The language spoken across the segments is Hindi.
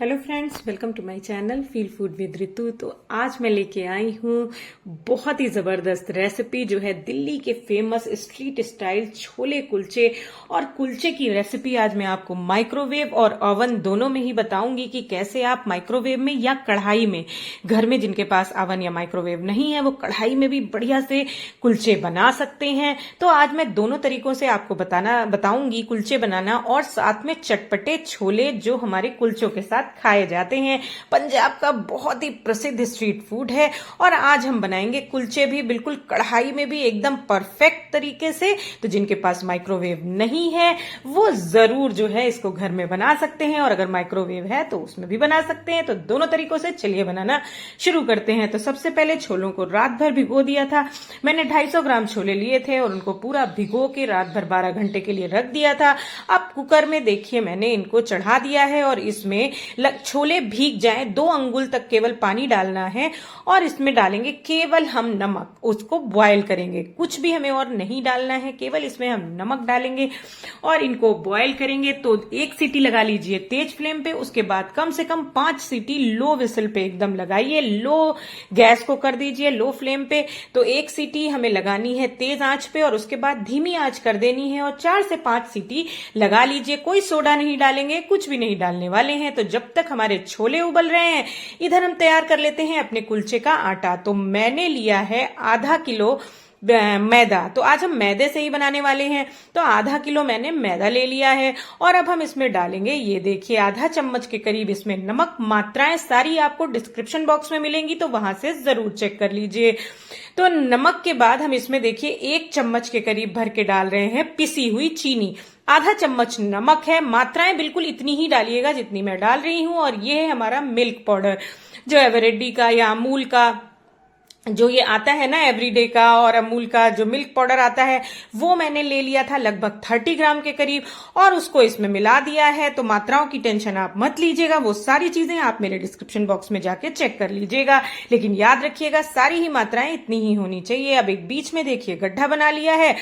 Hello friends, welcome to my channel feel food with Ritu. तो आज मैं लेके आई हूँ बहुत ही जबरदस्त रेसिपी जो है दिल्ली के famous street style chole kulche. और कुलचे की रेसिपी आज मैं आपको माइक्रोवेव और ओवन दोनों में ही बताऊंगी कि कैसे आप माइक्रोवेव में या कढ़ाई में, घर में जिनके पास ओवन या माइक्रोवेव नहीं है वो कढ़ाई में भी बढ़िया से कुलचे बना सकते हैं। तो आज मैं दोनों तरीकों से आपको बताऊंगी कुलचे बनाना, और साथ में चटपटे छोले जो हमारे कुलचों के साथ खाए जाते हैं। पंजाब का बहुत ही प्रसिद्ध स्ट्रीट फूड है। और आज हम बनाएंगे कुलचे भी बिल्कुल कढ़ाई में भी एकदम परफेक्ट तरीके से। तो जिनके पास माइक्रोवेव नहीं है वो जरूर जो है इसको घर में बना सकते हैं, और अगर माइक्रोवेव है तो उसमें भी बना सकते हैं। तो दोनों तरीकों से चलिए बनाना शुरू करते हैं। तो सबसे पहले छोलों को रात भर भिगो दिया था। मैंने 250 ग्राम छोले लिए थे और उनको पूरा भिगो के रात भर 12 घंटे के लिए रख दिया था। अब कुकर में देखिए मैंने इनको चढ़ा दिया है, और इसमें छोले भीग जाएं 2 अंगुल तक केवल पानी डालना है, और इसमें डालेंगे केवल हम नमक। उसको बॉयल करेंगे, कुछ भी हमें और नहीं डालना है, केवल इसमें हम नमक डालेंगे और इनको बॉयल करेंगे। तो 1 सीटी लगा लीजिए तेज फ्लेम पे, उसके बाद कम से कम 5 सीटी लो विसल पे एकदम लगाइए। लो गैस को कर दीजिए लो फ्लेम पे। तो 1 सीटी हमें लगानी है तेज आंच पे, और उसके बाद धीमी आंच कर देनी है, और 4 से 5 सीटी लगा लीजिए। कोई सोडा नहीं डालेंगे, कुछ भी नहीं डालने वाले हैं। तो जब तक हमारे छोले उबल रहे हैं इधर हम तैयार कर लेते हैं अपने कुलचे का आटा। तो मैंने लिया है आधा किलो मैदा। तो आज हम मैदे से ही बनाने वाले हैं, तो आधा किलो मैंने मैदा ले लिया है। और अब हम इसमें डालेंगे, ये देखिए आधा चम्मच के करीब इसमें नमक। मात्राएं सारी आपको डिस्क्रिप्शन बॉक्स में मिलेंगी, तो वहां से जरूर चेक कर लीजिए। तो नमक के बाद हम इसमें देखिए 1 चम्मच के करीब भर के डाल रहे हैं पिसी हुई चीनी। आधा चम्मच नमक है, मात्राएं बिल्कुल इतनी ही डालिएगा जितनी मैं डाल रही हूं। और ये है हमारा मिल्क पाउडर, जो एवरेडी का या अमूल का जो ये आता है ना एवरीडे का, और अमूल का जो मिल्क पाउडर आता है वो मैंने ले लिया था लगभग 30 ग्राम के करीब, और उसको इसमें मिला दिया है। तो मात्राओं की टेंशन आप मत लीजिएगा, वो सारी चीजें आप मेरे डिस्क्रिप्शन बॉक्स में जाके चेक कर लीजिएगा। लेकिन याद रखिएगा सारी ही मात्राएं इतनी ही होनी चाहिए। अब एक बीच में देखिए गड्ढा बना लिया है,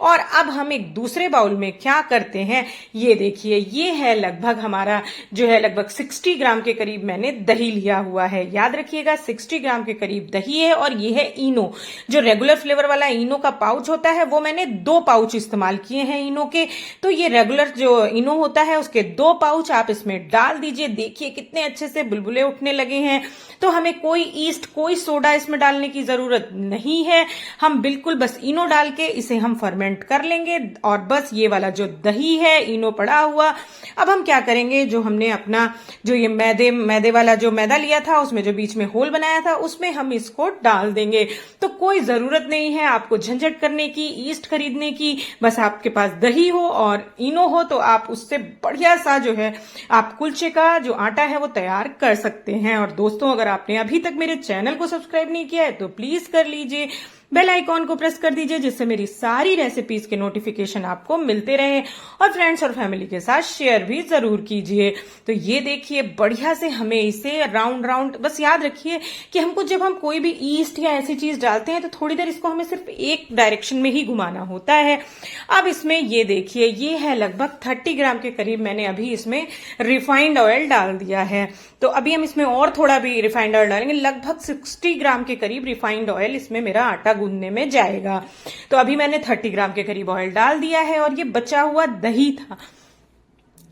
और अब हम एक दूसरे बाउल में क्या करते हैं, ये देखिए ये है लगभग हमारा जो है लगभग 60 ग्राम के करीब मैंने दही लिया हुआ है। याद रखिएगा 60 ग्राम के करीब दही है। और ये है इनो, जो रेगुलर फ्लेवर वाला इनो का पाउच होता है वो मैंने 2 पाउच इस्तेमाल किए हैं इनो के। तो ये रेगुलर जो इनो होता है उसके 2 पाउच आप इसमें डाल दीजिए। देखिए कितने अच्छे से बुलबुले उठने लगे हैं। तो हमें कोई ईस्ट कोई सोडा इसमें डालने की जरूरत नहीं है। हम बिल्कुल बस इनो डाल के इसे हम फर्मेंट कर लेंगे। और बस ये वाला जो दही है इनो पड़ा हुआ, अब हम क्या करेंगे, जो हमने अपना जो ये मैदे वाला जो मैदा लिया था उसमें जो बीच में होल बनाया था उसमें हम इसको डाल देंगे। तो कोई जरूरत नहीं है आपको झंझट करने की, ईस्ट खरीदने की। बस आपके पास दही हो और इनो हो तो आप उससे बढ़िया सा जो है आप कुलचे का जो आटा है वो तैयार कर सकते हैं। और दोस्तों, अगर आपने अभी तक मेरे चैनल को सब्सक्राइब नहीं किया है तो प्लीज कर लीजिए, बेल आइकॉन को प्रेस कर दीजिए, जिससे मेरी सारी रेसिपीज के नोटिफिकेशन आपको मिलते रहे। और फ्रेंड्स और फैमिली के साथ शेयर भी जरूर कीजिए। तो ये देखिए बढ़िया से हमें इसे राउंड राउंड, बस याद रखिए कि हमको जब हम कोई भी ईस्ट या ऐसी चीज डालते हैं तो थोड़ी देर इसको हमें सिर्फ एक डायरेक्शन में ही घुमाना होता है। अब इसमें ये देखिए ये है लगभग 30 ग्राम के करीब मैंने अभी इसमें रिफाइंड ऑयल डाल दिया है। तो अभी हम इसमें और थोड़ा भी रिफाइंड ऑयल डालेंगे, लगभग 60 ग्राम के करीब रिफाइंड ऑयल इसमें मेरा आटा गूंदने में जाएगा। तो अभी मैंने 30 ग्राम के करीब ऑयल डाल दिया है। और ये बचा हुआ दही था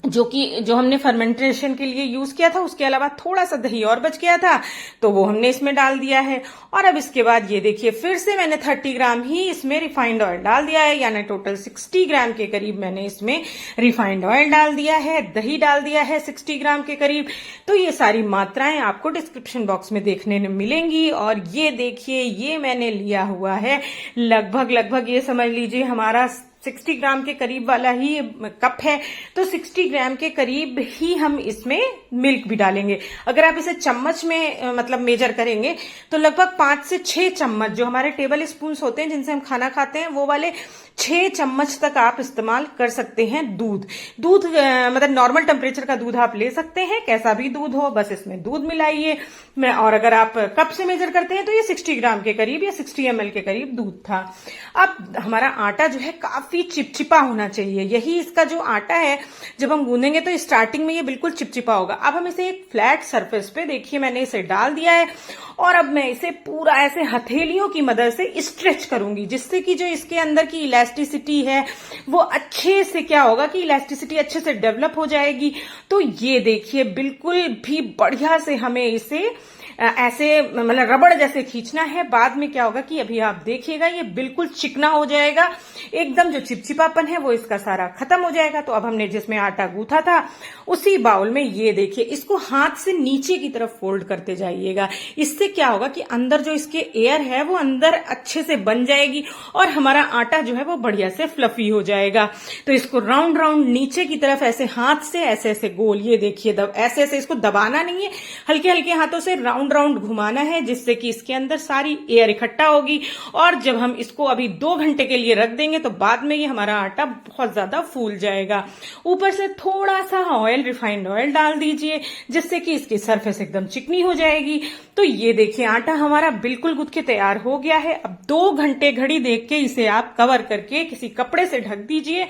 जो हमने फर्मेंटेशन के लिए यूज किया था, उसके अलावा थोड़ा सा दही और बच गया था तो वो हमने इसमें डाल दिया है। और अब इसके बाद ये देखिए फिर से मैंने 30 ग्राम ही इसमें रिफाइंड ऑयल डाल दिया है, यानी टोटल 60 ग्राम के करीब मैंने इसमें रिफाइंड ऑयल डाल दिया है, दही डाल दिया है 60 ग्राम के करीब। तो ये सारी मात्राएं आपको डिस्क्रिप्शन बॉक्स में देखने में मिलेंगी। और ये देखिए ये मैंने लिया हुआ है लगभग ये समझ लीजिए हमारा 60 ग्राम के करीब वाला ही कप है। तो 60 ग्राम के करीब ही हम इसमें मिल्क भी डालेंगे। अगर आप इसे चम्मच में मतलब मेजर करेंगे तो लगभग 5 से 6 चम्मच, जो हमारे टेबल स्पून होते हैं जिनसे हम खाना खाते हैं वो वाले 6 चम्मच तक आप इस्तेमाल कर सकते हैं दूध। मतलब नॉर्मल टेम्परेचर का दूध आप ले सकते हैं, कैसा भी दूध हो, बस इसमें दूध मिलाइए। और अगर आप कप से मेजर करते हैं तो ये 60 ग्राम के करीब या 60 ml के करीब दूध था। अब हमारा आटा जो है काफी चिपचिपा होना चाहिए, यही इसका जो आटा है जब हम गूंदेंगे तो स्टार्टिंग में ये बिल्कुल चिपचिपा होगा। अब हम इसे एक फ्लैट सरफेस पे, देखिए मैंने इसे डाल दिया है और अब मैं इसे पूरा ऐसे हथेलियों की मदद से स्ट्रेच करूंगी, जिससे कि जो इसके अंदर की इलास्टिसिटी है वो अच्छे से क्या होगा कि इलास्टिसिटी अच्छे से डेवलप हो जाएगी। तो ये देखिए बिल्कुल भी बढ़िया से हमें इसे ऐसे मतलब रबड़ जैसे खींचना है। बाद में क्या होगा कि अभी आप देखिएगा ये बिल्कुल चिकना हो जाएगा, एकदम जो चिपचिपापन है वो इसका सारा खत्म हो जाएगा। तो अब हमने जिसमें आटा गूथा था उसी बाउल में ये देखिए इसको हाथ से नीचे की तरफ फोल्ड करते जाइएगा। इससे क्या होगा कि अंदर जो इसके एयर है वो अंदर अच्छे से बन जाएगी और हमारा आटा जो है वो बढ़िया से फ्लफी हो जाएगा। तो इसको राउंड राउंड नीचे की तरफ ऐसे हाथ से ऐसे ऐसे गोल, ये देखिए ऐसे ऐसे इसको दबाना नहीं है, हल्के हल्के हाथों से राउंड राउंड घुमाना है, जिससे कि इसके अंदर सारी एयर इकट्ठा होगी। और जब हम इसको अभी 2 घंटे के लिए रख देंगे तो बाद में ये हमारा आटा बहुत ज्यादा फूल जाएगा। ऊपर से थोड़ा सा ऑयल, रिफाइंड ऑयल डाल दीजिए, जिससे कि इसकी सरफेस एकदम चिकनी हो जाएगी। तो ये देखिए आटा हमारा बिल्कुल गूंथ के तैयार हो गया है। अब 2 घंटे घड़ी देख के इसे आप कवर करके किसी कपड़े से ढक दीजिए।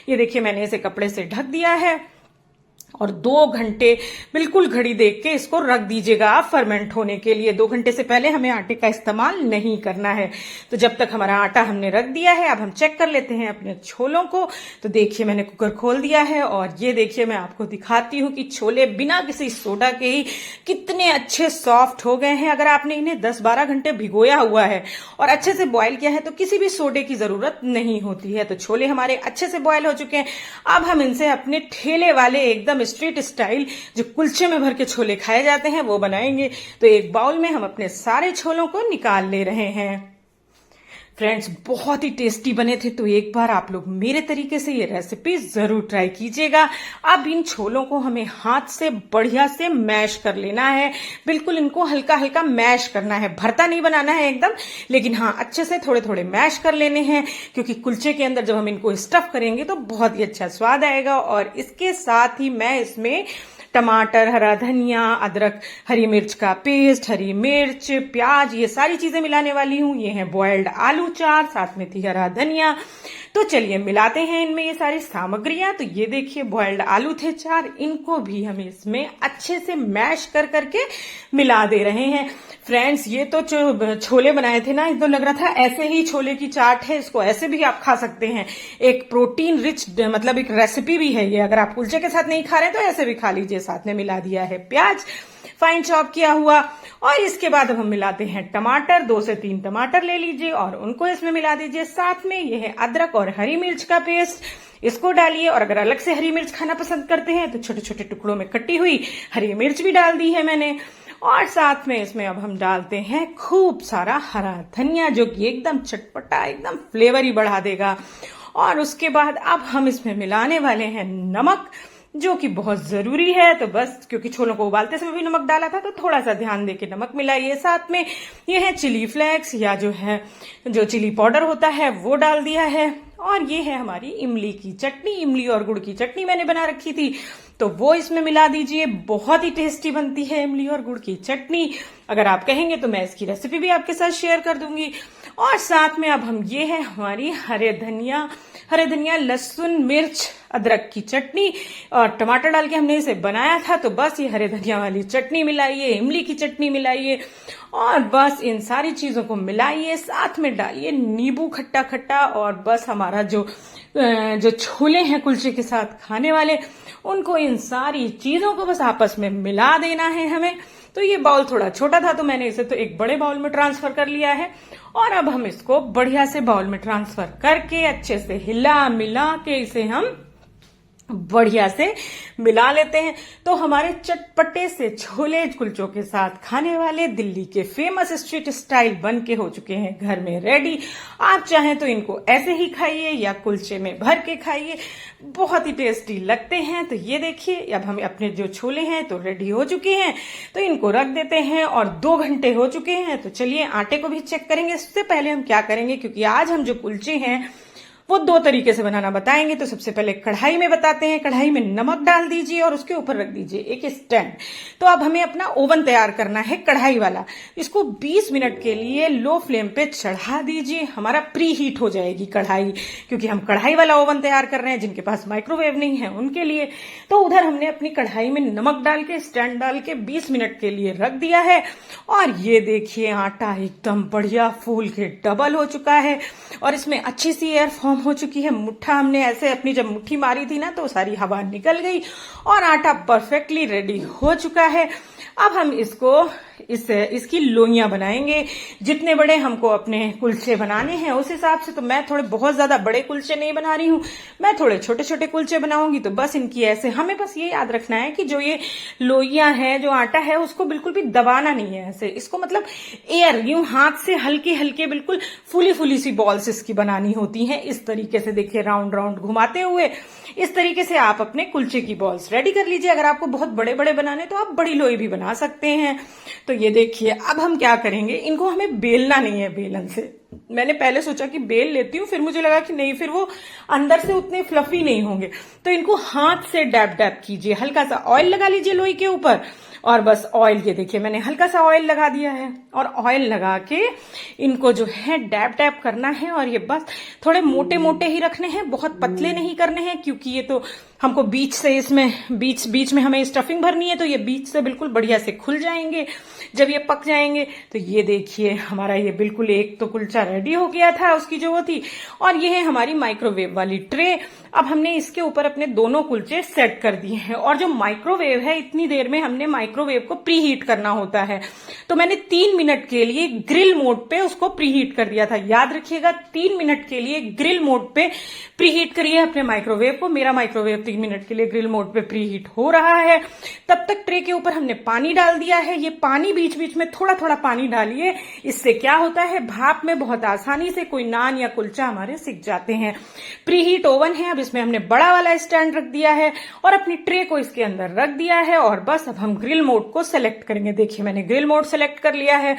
ये देखिए मैंने इसे कपड़े से ढक दिया है और 2 घंटे बिल्कुल घड़ी देख के इसको रख दीजिएगा आप फर्मेंट होने के लिए। 2 घंटे से पहले हमें आटे का इस्तेमाल नहीं करना है। तो जब तक हमारा आटा हमने रख दिया है, अब हम चेक कर लेते हैं अपने छोलों को। तो देखिए मैंने कुकर खोल दिया है और ये देखिए मैं आपको दिखाती हूँ कि छोले बिना किसी सोडा के ही कितने अच्छे सॉफ्ट हो गए हैं। अगर आपने इन्हें 10-12 घंटे भिगोया हुआ है और अच्छे से बॉयल किया है तो किसी भी सोडे की जरूरत नहीं होती है। तो छोले हमारे अच्छे से बॉयल हो चुके हैं। अब हम इनसे अपने ठेले वाले एकदम स्ट्रीट स्टाइल जो कुलचे में भर के छोले खाए जाते हैं वो बनाएंगे। तो एक बाउल में हम अपने सारे छोलों को निकाल ले रहे हैं। फ्रेंड्स बहुत ही टेस्टी बने थे, तो एक बार आप लोग मेरे तरीके से ये रेसिपी जरूर ट्राई कीजिएगा। अब इन छोलों को हमें हाथ से बढ़िया से मैश कर लेना है, बिल्कुल इनको हल्का हल्का मैश करना है, भरता नहीं बनाना है एकदम, लेकिन हाँ अच्छे से थोड़े थोड़े मैश कर लेने हैं, क्योंकि कुलचे के अंदर जब हम इनको स्टफ करेंगे तो बहुत ही अच्छा स्वाद आएगा। और इसके साथ ही मैं इसमें टमाटर, हरा धनिया, अदरक, हरी मिर्च का पेस्ट, हरी मिर्च, प्याज, ये सारी चीजें मिलाने वाली हूँ। ये है बॉइल्ड आलू 4, साथ में थी हरा धनिया। तो चलिए मिलाते हैं इनमें ये सारी सामग्रियां। तो ये देखिए बॉइल्ड आलू थे 4, इनको भी हम इसमें अच्छे से मैश कर करके मिला दे रहे हैं। फ्रेंड्स ये तो छोले बनाए थे ना, तो लग रहा था ऐसे ही छोले की चाट है, इसको ऐसे भी आप खा सकते हैं। एक प्रोटीन रिच मतलब एक रेसिपी भी है ये, अगर आप कुलचे के साथ नहीं खा रहे तो ऐसे भी खा लीजिए। साथ में मिला दिया है प्याज फाइन चॉप किया हुआ, और इसके बाद अब हम मिलाते हैं टमाटर। 2 से 3 टमाटर ले लीजिए और उनको इसमें मिला दीजिए। साथ में ये है अदरक और हरी मिर्च का पेस्ट, इसको डालिए। और अगर अलग से हरी मिर्च खाना पसंद करते हैं तो छोटे छोटे टुकड़ों में कटी हुई हरी मिर्च भी डाल दी है मैंने। और साथ में इसमें अब हम डालते हैं खूब सारा हरा धनिया, जो कि एकदम चटपटा, एकदम फ्लेवर ही बढ़ा देगा। और उसके बाद अब हम इसमें मिलाने वाले हैं नमक, जो कि बहुत जरूरी है। तो बस क्योंकि छोलों को उबालते समय भी नमक डाला था तो थोड़ा सा ध्यान देके नमक मिलाइए। साथ में ये है चिली फ्लेक्स, या जो चिली पाउडर होता है वो डाल दिया है। और ये है हमारी इमली की चटनी, इमली और गुड़ की चटनी मैंने बना रखी थी, तो वो इसमें मिला दीजिए। बहुत ही टेस्टी बनती है इमली और गुड़ की चटनी। अगर आप कहेंगे तो मैं इसकी रेसिपी भी आपके साथ शेयर कर दूंगी। और साथ में अब हम ये है हमारी हरे धनिया, लहसुन, मिर्च, अदरक की चटनी, और टमाटर डाल के हमने इसे बनाया था। तो बस ये हरे धनिया वाली चटनी मिलाइए, इमली की चटनी मिलाइए, और बस इन सारी चीजों को मिलाइए। साथ में डालिए नींबू खट्टा खट्टा, और बस हमारा जो छोले हैं कुलचे के साथ खाने वाले, उनको इन सारी चीजों को बस आपस में मिला देना है हमें। तो ये बाउल थोड़ा छोटा था तो मैंने इसे तो एक बड़े बाउल में ट्रांसफर कर लिया है। और अब हम इसको बढ़िया से बाउल में ट्रांसफर करके अच्छे से हिला मिला के इसे हम बढ़िया से मिला लेते हैं। तो हमारे चटपटे से छोले कुलचों के साथ खाने वाले दिल्ली के फेमस स्ट्रीट स्टाइल बन के हो चुके हैं घर में रेडी। आप चाहें तो इनको ऐसे ही खाइए या कुलचे में भर के खाइए, बहुत ही टेस्टी लगते हैं। तो ये देखिए अब हम अपने जो छोले हैं तो रेडी हो चुके हैं, तो इनको रख देते हैं। और 2 घंटे हो चुके हैं, तो चलिए आटे को भी चेक करेंगे। इससे पहले हम क्या करेंगे, क्योंकि आज हम जो कुलचे हैं वो 2 तरीके से बनाना बताएंगे। तो सबसे पहले कढ़ाई में बताते हैं। कढ़ाई में नमक डाल दीजिए और उसके ऊपर रख दीजिए एक स्टैंड। तो अब हमें अपना ओवन तैयार करना है कढ़ाई वाला। इसको 20 मिनट के लिए लो फ्लेम पे चढ़ा दीजिए। हमारा प्री हीट हो जाएगी कढ़ाई, क्योंकि हम कढ़ाई वाला ओवन तैयार कर रहे हैं। जिनके पास माइक्रोवेव नहीं है उनके लिए। तो उधर हमने अपनी कढ़ाई में नमक डाल के स्टैंड डाल के 20 मिनट के लिए रख दिया है। और ये देखिए आटा एकदम बढ़िया फूल के डबल हो चुका है और इसमें अच्छी सी एयर फॉर्म हो चुकी है। मुट्ठा हमने ऐसे अपनी जब मुट्ठी मारी थी ना तो सारी हवा निकल गई और आटा परफेक्टली रेडी हो चुका है। अब हम इसकी लोइयां बनाएंगे। जितने बड़े हमको अपने कुलचे बनाने हैं उस हिसाब से। तो मैं थोड़े बहुत ज्यादा बड़े कुलचे नहीं बना रही हूं, मैं थोड़े छोटे छोटे कुलचे बनाऊंगी। तो बस इनकी ऐसे हमें बस ये याद रखना है कि जो ये लोइयां है, जो आटा है, उसको बिल्कुल भी दबाना नहीं है ऐसे। इसको मतलब एयर यूं हाथ से हल्के हल्के बिल्कुल फूली फूली सी बॉल्स इसकी बनानी होती हैं। इस तरीके से देखिए राउंड राउंड घुमाते हुए इस तरीके से आप अपने कुलचे की बॉल्स रेडी कर लीजिए। अगर आपको बहुत बड़े बड़े बनाने तो आप बड़ी लोई भी बना सकते हैं। तो ये देखिए अब हम क्या करेंगे, इनको हमें बेलना नहीं है बेलन से। मैंने पहले सोचा कि बेल लेती हूँ, फिर मुझे लगा कि नहीं, फिर वो अंदर से उतने फ्लफी नहीं होंगे। तो इनको हाथ से डैब डैब कीजिए। हल्का सा ऑयल लगा लीजिए लोई के ऊपर और बस ऑयल, ये देखिए मैंने हल्का सा ऑयल लगा दिया है और ऑयल लगा के इनको जो है डैब डैब करना है। और ये बस थोड़े मोटे मोटे ही रखने हैं, बहुत पतले नहीं करने हैं, क्योंकि ये तो हमको बीच से इसमें बीच में हमें स्टफिंग भरनी है। तो ये बीच से बिल्कुल बढ़िया से खुल जाएंगे जब ये पक जाएंगे। तो ये देखिए हमारा ये बिल्कुल एक तो कुलचा रेडी हो गया था उसकी जो वो थी। और ये है हमारी माइक्रोवेव वाली ट्रे। अब हमने इसके ऊपर अपने दोनों कुलचे सेट कर दिए हैं। और जो माइक्रोवेव है, इतनी देर में हमने माइक्रोवेव को प्री हीट करना होता है। तो मैंने 3 मिनट के लिए ग्रिल मोड पे उसको प्री हीट कर दिया था। याद रखिएगा 3 मिनट के लिए ग्रिल मोड पे प्री हीट करिए अपने माइक्रोवेव को। मेरा माइक्रोवेव 3 मिनट के लिए ग्रिल मोड पे प्री हीट हो रहा है। तब तक ट्रे के ऊपर हमने पानी डाल दिया है। ये पानी बीच बीच में थोड़ा थोड़ा पानी डालिए। इससे क्या होता है, भाप में बहुत आसानी से कोई नान या कुलचा हमारे सिक जाते हैं। प्री हीट ओवन है। अब इसमें हमने बड़ा वाला स्टैंड रख दिया है और अपनी ट्रे को इसके अंदर रख दिया है। और बस अब हम ग्रिल मोड को सेलेक्ट करेंगे। देखिए मैंने ग्रिल मोड सेलेक्ट कर लिया है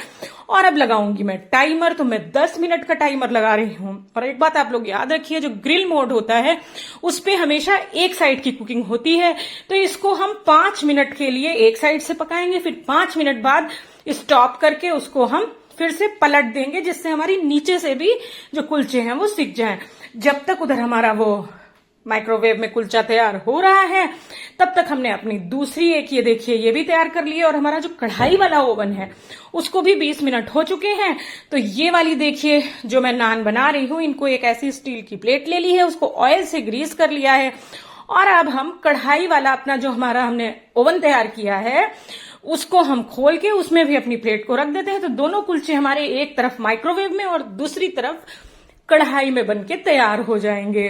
और अब लगाऊंगी मैं टाइमर। तो मैं 10 मिनट का टाइमर लगा रही हूं। और एक बात आप लोग याद रखिए, जो ग्रिल मोड होता है उस पे हमेशा एक साइड की कुकिंग होती है। तो इसको हम 5 मिनट के लिए एक साइड से पकाएंगे, फिर 5 मिनट बाद स्टॉप करके उसको हम फिर से पलट देंगे, जिससे हमारी नीचे से भी जो कुलचे हैं वो सिक जाएं। जब तक उधर हमारा वो माइक्रोवेव में कुलचा तैयार हो रहा है, तब तक हमने अपनी दूसरी एक ये देखिए ये भी तैयार कर ली है। और हमारा जो कढ़ाई वाला ओवन है उसको भी 20 मिनट हो चुके हैं। तो ये वाली देखिए जो मैं नान बना रही हूं, इनको एक ऐसी स्टील की प्लेट ले ली है, उसको ऑयल से ग्रीस कर लिया है। और अब हम कढ़ाई वाला अपना जो हमारा हमने ओवन तैयार किया है उसको हम खोल के उसमें भी अपनी प्लेट को रख देते हैं। तो दोनों कुलचे हमारे एक तरफ माइक्रोवेव में और दूसरी तरफ कढ़ाई में बनके तैयार हो जाएंगे।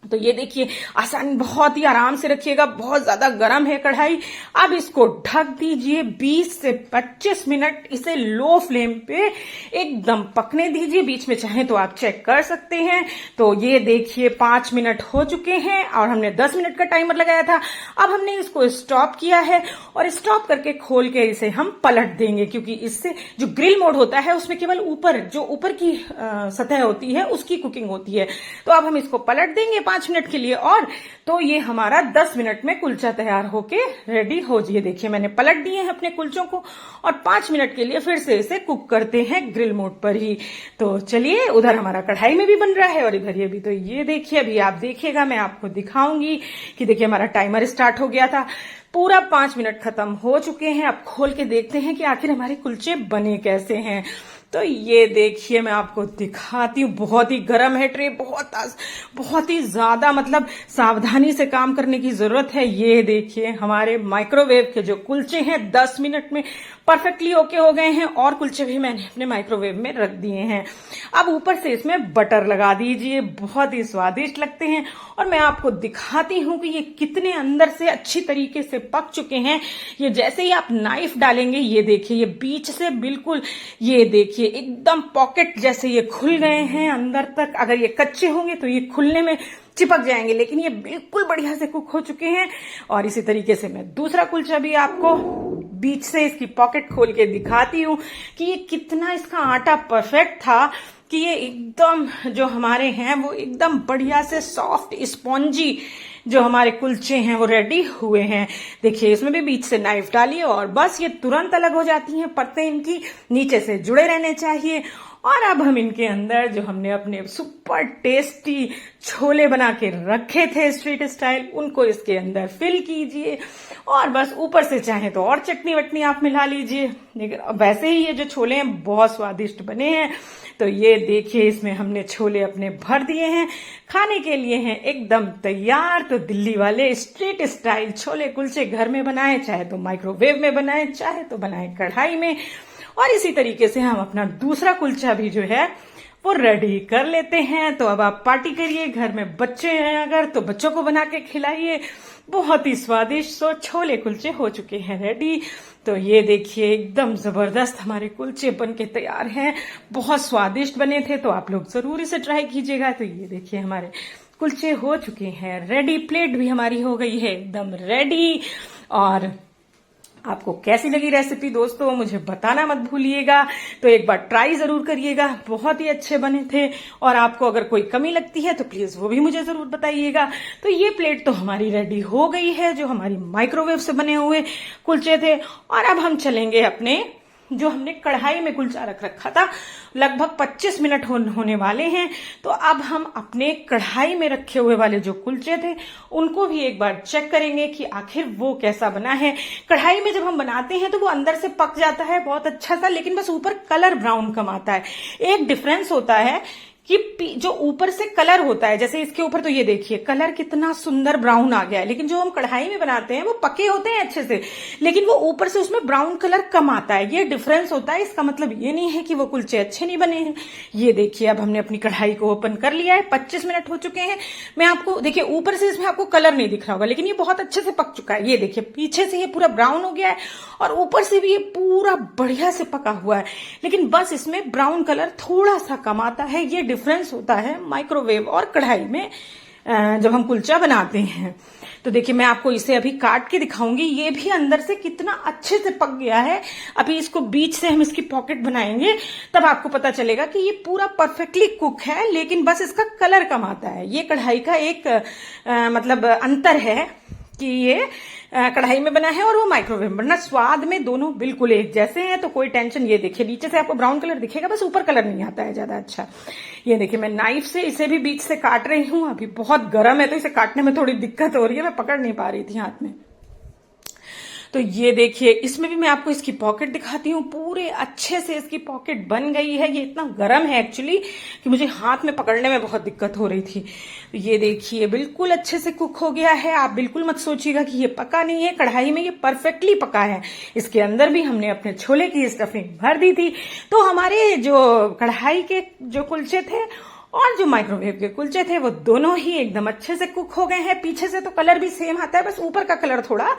तो ये देखिए आसान, बहुत ही आराम से रखिएगा, बहुत ज्यादा गर्म है कढ़ाई। अब इसको ढक दीजिए 20 से 25 मिनट, इसे लो फ्लेम पे एकदम पकने दीजिए। बीच में चाहे तो आप चेक कर सकते हैं। तो ये देखिए 5 मिनट हो चुके हैं और हमने 10 मिनट का टाइमर लगाया था। अब हमने इसको स्टॉप किया है और स्टॉप करके खोल के इसे हम पलट देंगे, क्योंकि इससे जो ग्रिल मोड होता है उसमें केवल जो ऊपर की सतह होती है उसकी कुकिंग होती है। तो अब हम इसको पलट देंगे 5 मिनट के लिए। और तो ये हमारा 10 मिनट में कुलचा तैयार होके रेडी हो जाए। देखिए मैंने पलट दिए हैं अपने कुलचों को और 5 मिनट के लिए फिर से इसे कुक करते हैं ग्रिल मोड पर ही। तो चलिए, उधर हमारा कढ़ाई में भी बन रहा है और इधर ये भी। तो ये देखिए अभी आप देखिएगा, मैं आपको दिखाऊंगी कि देखिए हमारा टाइमर स्टार्ट हो गया था। पूरा 5 मिनट खत्म हो चुके हैं। अब खोल के देखते हैं कि आखिर हमारे कुलचे बने कैसे हैं। तो ये देखिए मैं आपको दिखाती हूँ, बहुत ही गर्म है ट्रे, बहुत ही ज्यादा मतलब सावधानी से काम करने की जरूरत है। ये देखिए हमारे माइक्रोवेव के जो कुलचे हैं 10 मिनट में परफेक्टली ओके हो गए हैं और कुलचे भी मैंने अपने माइक्रोवेव में रख दिए हैं। अब ऊपर से इसमें बटर लगा दीजिए, बहुत ही स्वादिष्ट लगते हैं। और मैं आपको दिखाती हूँ कि ये कितने अंदर से अच्छी तरीके से पक चुके हैं। ये जैसे ही आप नाइफ डालेंगे, ये देखिए ये बीच से बिल्कुल, ये देखिए एकदम पॉकेट जैसे ये खुल गए हैं अंदर तक। अगर ये कच्चे होंगे तो ये खुलने में चिपक जाएंगे, लेकिन ये बिल्कुल बढ़िया से कुक हो चुके हैं। और इसी तरीके से मैं दूसरा कुलचा भी आपको बीच से इसकी पॉकेट खोल के दिखाती हूँ कि ये कितना इसका आटा परफेक्ट था कि ये एकदम जो हमारे हैं वो एकदम बढ़िया से सॉफ्ट स्पॉन्जी जो हमारे कुलचे हैं वो रेडी हुए हैं। देखिए इसमें भी बीच से नाइफ डालिए और बस ये तुरंत अलग हो जाती हैं। परतें इनकी नीचे से जुड़े रहने चाहिए। और अब हम इनके अंदर जो हमने अपने सुपर टेस्टी छोले बना के रखे थे स्ट्रीट स्टाइल, उनको इसके अंदर फिल कीजिए और बस ऊपर से चाहे तो और चटनी वटनी आप मिला लीजिए। लेकिन वैसे ही ये जो छोले हैं बहुत स्वादिष्ट बने हैं। तो ये देखिए इसमें हमने छोले अपने भर दिए हैं, खाने के लिए हैं एकदम तैयार। तो दिल्ली वाले स्ट्रीट स्टाइल छोले कुलचे घर में बनाए, चाहे तो माइक्रोवेव में बनाए, चाहे तो बनाए कढ़ाई में। और इसी तरीके से हम अपना दूसरा कुलचा भी जो है वो रेडी कर लेते हैं। तो अब आप पार्टी करिए, घर में बच्चे हैं अगर तो बच्चों को बना के खिलाइए। बहुत ही स्वादिष्ट सो छोले कुलचे हो चुके हैं रेडी। तो ये देखिए एकदम जबरदस्त हमारे कुलचे बन के तैयार हैं। बहुत स्वादिष्ट बने थे, तो आप लोग जरूर इसे ट्राई कीजिएगा। तो ये देखिए हमारे कुलचे हो चुके हैं रेडी। प्लेट भी हमारी हो गई है एकदम रेडी। और आपको कैसी लगी रेसिपी दोस्तों मुझे बताना मत भूलिएगा। तो एक बार ट्राई जरूर करिएगा, बहुत ही अच्छे बने थे। और आपको अगर कोई कमी लगती है तो प्लीज वो भी मुझे जरूर बताइएगा। तो ये प्लेट तो हमारी रेडी हो गई है, जो हमारी माइक्रोवेव से बने हुए कुलचे थे। और अब हम चलेंगे अपने जो हमने कढ़ाई में कुलचा रख रखा था, लगभग 25 मिनट होने वाले हैं। तो अब हम अपने कढ़ाई में रखे हुए वाले जो कुलचे थे उनको भी एक बार चेक करेंगे कि आखिर वो कैसा बना है। कढ़ाई में जब हम बनाते हैं तो वो अंदर से पक जाता है बहुत अच्छा सा, लेकिन बस ऊपर कलर ब्राउन कम आता है। एक डिफरेंस होता है कि जो ऊपर से कलर होता है, जैसे इसके ऊपर तो ये देखिए कलर कितना सुंदर ब्राउन आ गया है, लेकिन जो हम कढ़ाई में बनाते हैं वो पके होते हैं अच्छे से, लेकिन वो ऊपर से उसमें ब्राउन कलर कम आता है। ये डिफरेंस होता है। इसका मतलब ये नहीं है कि वो कुलचे अच्छे नहीं बने हैं। ये देखिए अब हमने अपनी कढ़ाई को ओपन कर लिया है, 25 मिनट हो चुके हैं। मैं आपको देखिए ऊपर से इसमें आपको कलर नहीं दिख रहा होगा, लेकिन ये बहुत अच्छे से पक चुका है। ये देखिए पीछे से ये पूरा ब्राउन हो गया है और ऊपर से भी ये पूरा बढ़िया से पका हुआ है, लेकिन बस इसमें ब्राउन कलर थोड़ा सा कम आता है। ये डिफरेंस होता है माइक्रोवेव और कढ़ाई में जब हम कुलचा बनाते हैं। तो देखिए मैं आपको इसे अभी काट के दिखाऊंगी, ये भी अंदर से कितना अच्छे से पक गया है। अभी इसको बीच से हम इसकी पॉकेट बनाएंगे, तब आपको पता चलेगा कि ये पूरा परफेक्टली कुक है, लेकिन बस इसका कलर कम आता है। ये कढ़ाई का एक मतलब अंतर है कि ये कढ़ाई में बना है और वो माइक्रोवेव में बना। स्वाद में दोनों बिल्कुल एक जैसे हैं, तो कोई टेंशन। ये देखिए नीचे से आपको ब्राउन कलर दिखेगा, बस ऊपर कलर नहीं आता है ज्यादा अच्छा। ये देखिए मैं नाइफ से इसे भी बीच से काट रही हूँ। अभी बहुत गर्म है तो इसे काटने में थोड़ी दिक्कत हो रही है, मैं पकड़ नहीं पा रही थी हाथ में। तो ये देखिए इसमें भी मैं आपको इसकी पॉकेट दिखाती हूँ। पूरे अच्छे से इसकी पॉकेट बन गई है। ये इतना गर्म है एक्चुअली कि मुझे हाथ में पकड़ने में बहुत दिक्कत हो रही थी। तो ये देखिए बिल्कुल अच्छे से कुक हो गया है। आप बिल्कुल मत सोचिएगा कि ये पका नहीं है, कढ़ाई में ये परफेक्टली पका है। इसके अंदर भी हमने अपने छोले की स्टफिंग भर दी थी। तो हमारे जो कढ़ाई के जो कुलचे थे और जो माइक्रोवेव के कुलचे थे वो दोनों ही एकदम अच्छे से कुक हो गए हैं। पीछे से तो कलर भी सेम आता है, बस ऊपर का कलर थोड़ा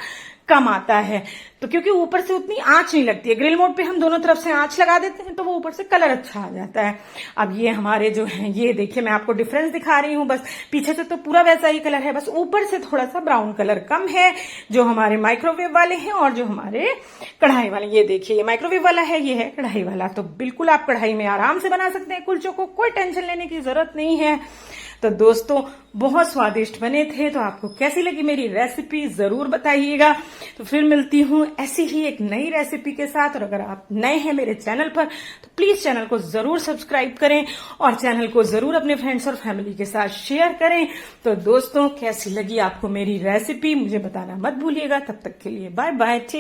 कम आता है, तो क्योंकि ऊपर से उतनी आंच नहीं लगती है। ग्रिल मोड पे हम दोनों तरफ से आंच लगा देते हैं तो वो ऊपर से कलर अच्छा आ जाता है। अब ये हमारे जो है, ये देखिए मैं आपको डिफरेंस दिखा रही हूँ। बस पीछे से तो पूरा वैसा ही कलर है, बस ऊपर से थोड़ा सा ब्राउन कलर कम है, जो हमारे माइक्रोवेव वाले हैं और जो हमारे कढ़ाई वाले। ये देखिए ये माइक्रोवेव वाला है, ये है कढ़ाई वाला। तो बिल्कुल आप कढ़ाई में आराम से बना सकते हैं कुलचों को, कोई टेंशन लेने की जरूरत नहीं है। तो दोस्तों बहुत स्वादिष्ट बने थे। तो आपको कैसी लगी मेरी रेसिपी जरूर बताइएगा। तो फिर मिलती हूँ ऐसी ही एक नई रेसिपी के साथ। और अगर आप नए हैं मेरे चैनल पर तो प्लीज चैनल को जरूर सब्सक्राइब करें और चैनल को जरूर अपने फ्रेंड्स और फैमिली के साथ शेयर करें। तो दोस्तों कैसी लगी आपको मेरी रेसिपी मुझे बताना मत भूलिएगा। तब तक के लिए बाय बाय, ठीक।